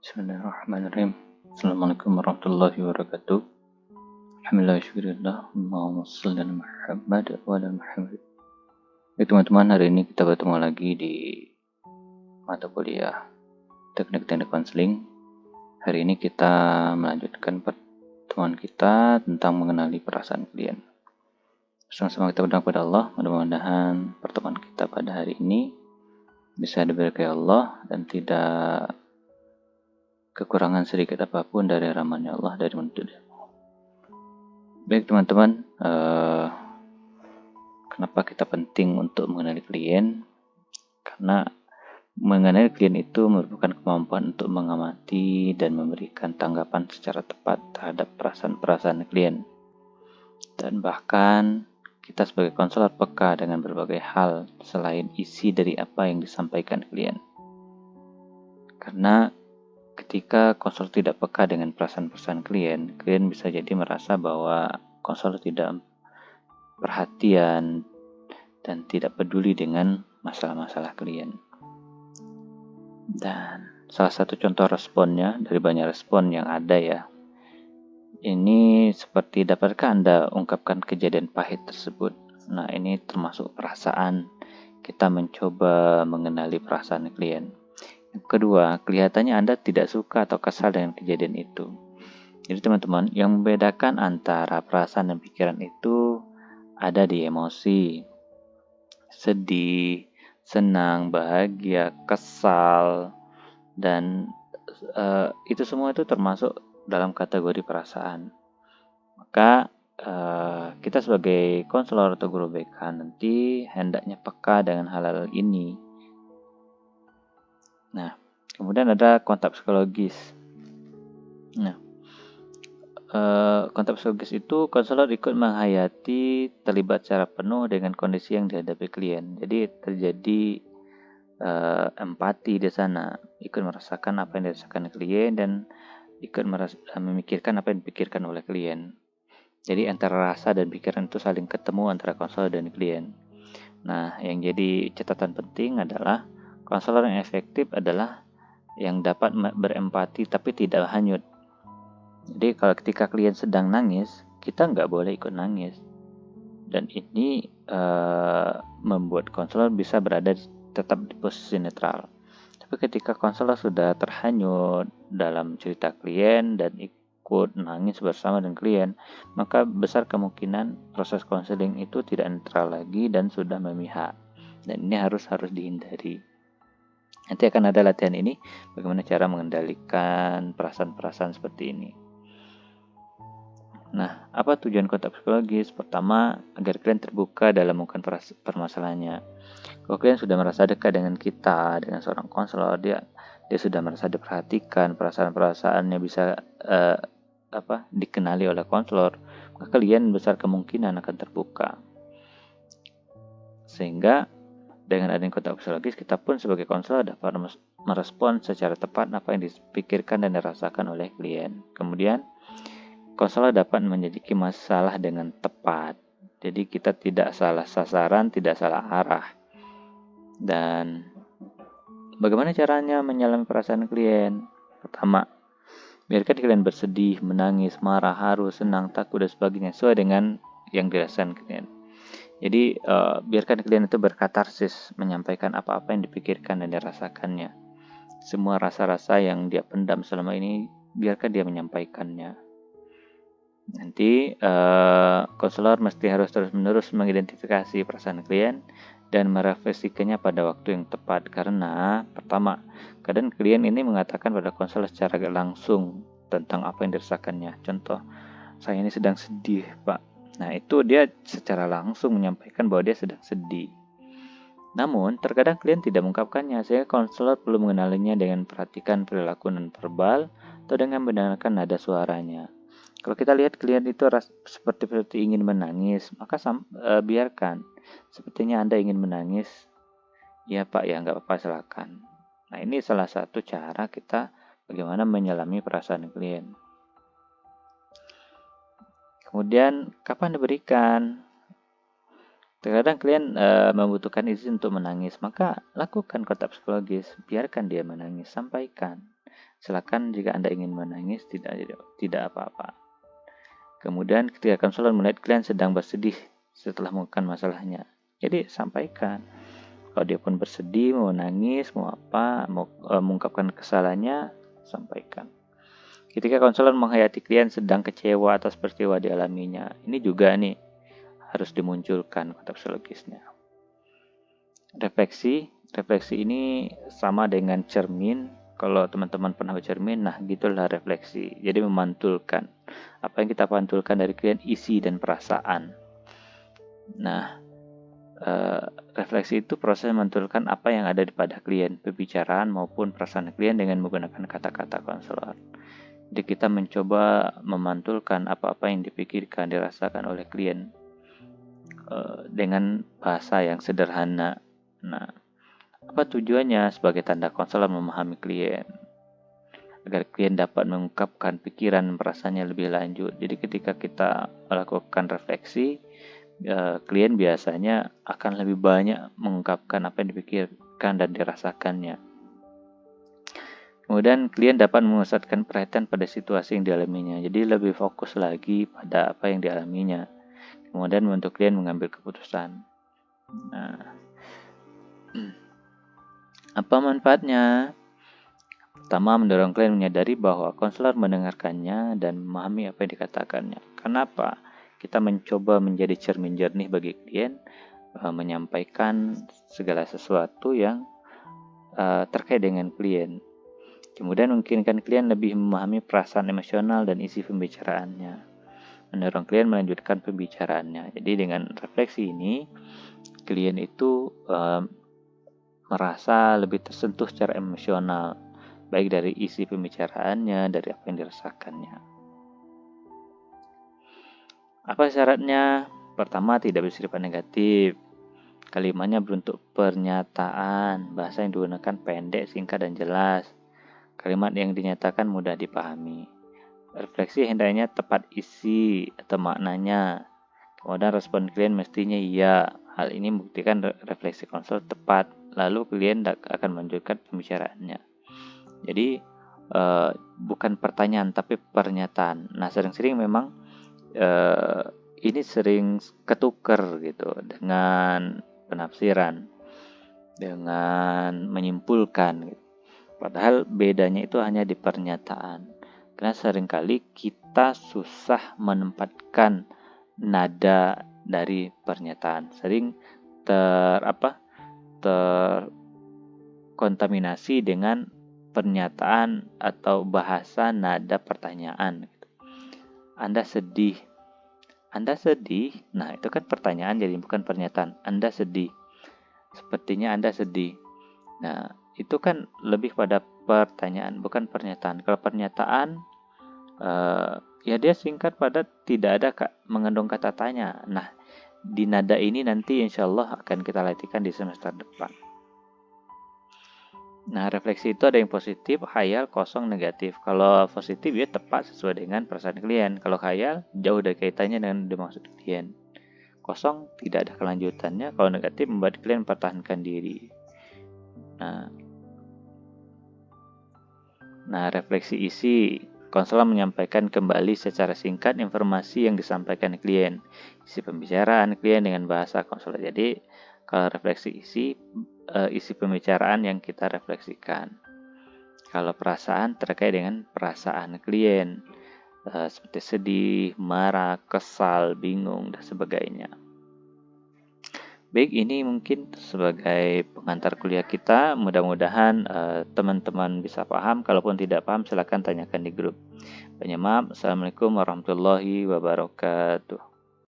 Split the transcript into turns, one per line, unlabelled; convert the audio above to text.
Bismillahirrahmanirrahim. Assalamualaikum warahmatullahi wabarakatuh. Alhamdulillah, syukurillah. Allahumma shalli ala Muhammad wa ala Muhammad. Baik teman-teman, hari ini kita bertemu lagi di mata kuliah teknik-teknik konseling. Hari ini kita melanjutkan pertemuan kita tentang mengenali perasaan klien. Sama-sama kita berdoa kepada Allah, mudah-mudahan pertemuan kita pada hari ini bisa diberkahi Allah dan tidak kekurangan sedikit apapun dari rahmat Allah dari menuntut ilmu. Baik teman-teman, kenapa kita penting untuk mengenali klien? Karena mengenali klien itu merupakan kemampuan untuk mengamati dan memberikan tanggapan secara tepat terhadap perasaan-perasaan klien. Dan bahkan kita sebagai konselor peka dengan berbagai hal selain isi dari apa yang disampaikan klien. Karena ketika konselor tidak peka dengan perasaan-perasaan klien bisa jadi merasa bahwa konselor tidak perhatian dan tidak peduli dengan masalah-masalah klien. Dan salah satu contoh responnya dari banyak respon yang ada ya, ini seperti dapatkah Anda ungkapkan kejadian pahit tersebut? Nah, ini termasuk perasaan. Kita mencoba mengenali perasaan klien. Yang kedua, kelihatannya Anda tidak suka atau kesal dengan kejadian itu. Jadi teman-teman, yang membedakan antara perasaan dan pikiran itu ada di emosi. Sedih, senang, bahagia, kesal, dan itu semua itu termasuk dalam kategori perasaan. Maka kita sebagai konselor atau guru BK nanti hendaknya peka dengan hal-hal ini. Nah, kemudian ada kontak psikologis. Nah, kontak psikologis itu konselor ikut menghayati, terlibat secara penuh dengan kondisi yang dihadapi klien. Jadi terjadi empati di sana, ikut merasakan apa yang dirasakan klien dan ikut memikirkan apa yang dipikirkan oleh klien. Jadi antara rasa dan pikiran itu saling ketemu antara konselor dan klien. Nah, yang jadi catatan penting adalah konselor yang efektif adalah yang dapat berempati tapi tidak hanyut. Jadi kalau ketika klien sedang nangis, kita nggak boleh ikut nangis. Dan ini membuat konselor bisa berada tetap di posisi netral. Tapi ketika konselor sudah terhanyut dalam cerita klien dan ikut nangis bersama dengan klien, maka besar kemungkinan proses konseling itu tidak netral lagi dan sudah memihak. Dan ini harus dihindari. Nanti akan ada latihan ini, bagaimana cara mengendalikan perasaan-perasaan seperti ini. Nah, apa tujuan kontak psikologis? Pertama, agar klien terbuka dalam mengungkapkan permasalahannya. Kalau klien sudah merasa dekat dengan kita, dengan seorang konselor, dia sudah merasa diperhatikan, perasaan-perasaannya bisa dikenali oleh konselor, maka klien besar kemungkinan akan terbuka. Sehingga dengan adanya kontak psikologis, kita pun sebagai konselor dapat merespon secara tepat apa yang dipikirkan dan dirasakan oleh klien. Kemudian konselor dapat menyelidiki masalah dengan tepat. Jadi kita tidak salah sasaran, tidak salah arah. Dan bagaimana caranya menyelami perasaan klien? Pertama, biarkan klien bersedih, menangis, marah, haru, senang, takut, dan sebagainya sesuai dengan yang dirasakan klien. Jadi biarkan klien itu berkatarsis, menyampaikan apa-apa yang dipikirkan dan dirasakannya. Semua rasa-rasa yang dia pendam selama ini, biarkan dia menyampaikannya. Nanti konselor mesti harus terus-menerus mengidentifikasi perasaan klien dan merefleksikannya pada waktu yang tepat. Karena pertama, kadang klien ini mengatakan pada konselor secara langsung tentang apa yang dirasakannya. Contoh, saya ini sedang sedih, Pak. Nah, itu dia secara langsung menyampaikan bahwa dia sedang sedih. Namun, terkadang klien tidak mengungkapkannya, sehingga konselor perlu mengenalinya dengan perhatikan perilaku non-verbal atau dengan mendengarkan nada suaranya. Kalau kita lihat klien itu seperti ingin menangis, maka biarkan. Sepertinya Anda ingin menangis. Ya Pak, ya nggak apa-apa, silakan. Nah, ini salah satu cara kita bagaimana menyelami perasaan klien. Kemudian, kapan diberikan? Terkadang klien membutuhkan izin untuk menangis, maka lakukan kontak psikologis. Biarkan dia menangis, sampaikan. Silakan jika Anda ingin menangis, tidak apa-apa. Kemudian ketika konselor melihat klien sedang bersedih setelah mengungkapkan masalahnya, jadi sampaikan. Kalau dia pun bersedih, mau nangis, mau apa, mau mengungkapkan kesalahannya, sampaikan. Ketika konselor menghayati klien sedang kecewa atas peristiwa dialaminya, ini juga nih harus dimunculkan konteks psikologisnya. Refleksi ini sama dengan cermin. Kalau teman-teman pernah bercermin, nah gitulah refleksi. Jadi memantulkan apa yang kita pantulkan dari klien, isi dan perasaan. Nah, refleksi itu proses memantulkan apa yang ada pada klien, pembicaraan maupun perasaan klien dengan menggunakan kata-kata konselor. Jadi kita mencoba memantulkan apa-apa yang dipikirkan, dirasakan oleh klien dengan bahasa yang sederhana. Nah, apa tujuannya? Sebagai tanda konselor memahami klien, agar klien dapat mengungkapkan pikiran dan perasaannya lebih lanjut. Jadi ketika kita melakukan refleksi, klien biasanya akan lebih banyak mengungkapkan apa yang dipikirkan dan dirasakannya. Kemudian klien dapat memusatkan perhatian pada situasi yang dialaminya. Jadi lebih fokus lagi pada apa yang dialaminya. Kemudian membantu klien mengambil keputusan. Nah, apa manfaatnya? Pertama, mendorong klien menyadari bahwa konselor mendengarkannya dan memahami apa yang dikatakannya. Kenapa? Kita mencoba menjadi cermin jernih bagi klien, menyampaikan segala sesuatu yang terkait dengan klien. Kemudian memungkinkan klien lebih memahami perasaan emosional dan isi pembicaraannya. Mendorong klien melanjutkan pembicaraannya. Jadi dengan refleksi ini, klien itu merasa lebih tersentuh secara emosional, baik dari isi pembicaraannya, dari apa yang dirasakannya. Apa syaratnya? Pertama, tidak bersifat negatif. Kalimatnya berbentuk pernyataan, bahasa yang digunakan pendek, singkat, dan jelas. Kalimat yang dinyatakan mudah dipahami. Refleksi hendaknya tepat isi atau maknanya. Kemudian respon klien mestinya iya. Hal ini membuktikan refleksi konselor tepat. Lalu klien akan melanjutkan pembicaraannya. Jadi bukan pertanyaan tapi pernyataan. Nah, sering-sering memang ini sering ketuker gitu dengan penafsiran, dengan menyimpulkan gitu. Padahal bedanya itu hanya di pernyataan. Karena seringkali kita susah menempatkan nada dari pernyataan. Sering terkontaminasi dengan pernyataan atau bahasa nada pertanyaan. Anda sedih. Nah, itu kan pertanyaan jadi bukan pernyataan. Anda sedih. Sepertinya Anda sedih. Nah, itu kan lebih pada pertanyaan, bukan pernyataan. Kalau pernyataan, ya dia singkat padat, tidak ada mengandung kata tanya. Nah, di nada ini nanti insya Allah akan kita latihkan di semester depan. Nah, refleksi itu ada yang positif, khayal, kosong, negatif. Kalau positif ya tepat sesuai dengan perasaan klien. Kalau khayal, jauh dari kaitannya dengan dimaksud klien. Kosong, tidak ada kelanjutannya. Kalau negatif, membuat klien mempertahankan diri. Nah, refleksi isi. Konselor menyampaikan kembali secara singkat informasi yang disampaikan klien. Isi pembicaraan klien dengan bahasa konselor. Jadi, kalau refleksi isi pembicaraan yang kita refleksikan. Kalau perasaan terkait dengan perasaan klien, seperti sedih, marah, kesal, bingung, dan sebagainya. Baik, ini mungkin sebagai pengantar kuliah kita. Mudah-mudahan teman-teman bisa paham. Kalaupun tidak paham, silakan tanyakan di grup. Banyak maaf. Assalamualaikum warahmatullahi wabarakatuh.